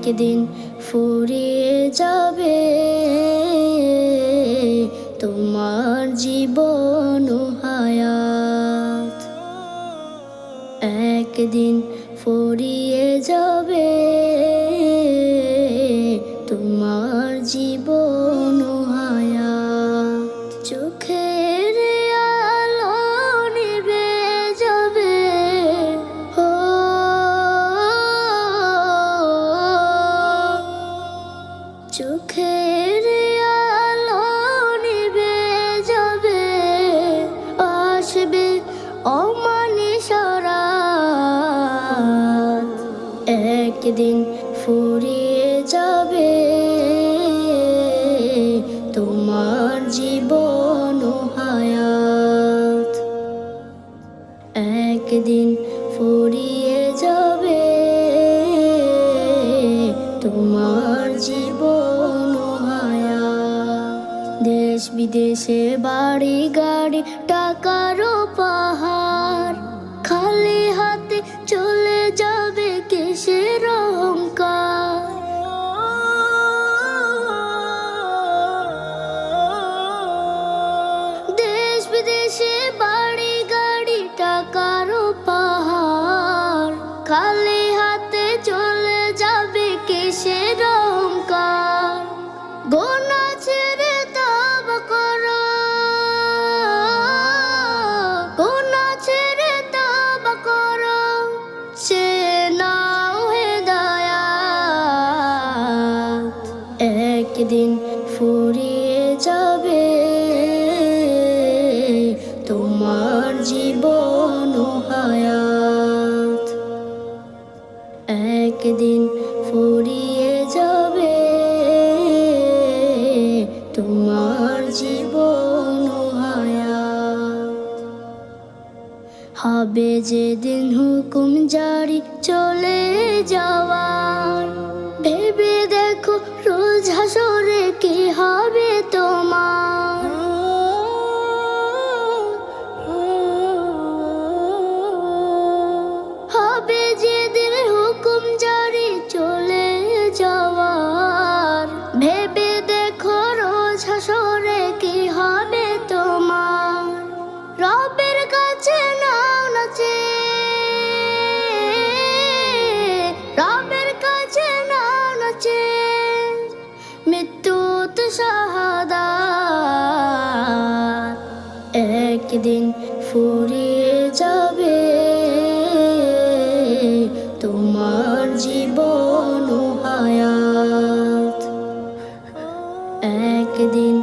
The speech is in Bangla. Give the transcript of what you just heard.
একদিন ফুরিয়ে যাবে তোমার জীবন ও হায়াত। একদিন ফুরিয়ে যাবে তোমার জীবন ও হায়াত। চোখের আলো নিভে যাবে, ও চোখের আলো নিভে যাবে, আসবে অমানিসা রাত। একদিন ফুরিয়ে যাবে তোমার জীবন ও হায়াত। একদিন ফুরিয়ে যাবে তোমার জীবন ও হায়াত। দেশ বিদেশে বাড়ি গাড়ি টাকারও পাহাড়, খালি হাতে চলে যাবে কিসের অহংকার। দেশ বিদেশে বাড়ি গাড়ি টাকারও পাহাড়, খালি হাতে চলে যাবে কিসের অহংকার। গোনা ছেড়ে তওবা করো, গোনা ছেড়ে তওবা করো, সে নাও হেদায়াত। একদিন ফুরিয়ে যাবে তোমার জীবন ও হায়াত। একদিন ফুরিয়ে যাবে তোমার জীবন ও হায়াত। হবে যেদিন হুকুম জারি চলে যাওয়ার, ভেবে দেখো রোজ হাসরে কি হবে তোমার। হবে যেদিন হুকুম জারি চলে যাওয়ার, ভেবে দেখো রোজ হাসরে কি হবে তোমার। রবের কাছে নাও না চেয়ে, রবের কাছে নাও না চেয়ে, মৃত্যুতে শাহাদাত। একদিন ফুরিয়ে যাবে তোমার জীবন ও হায়াত। একদিন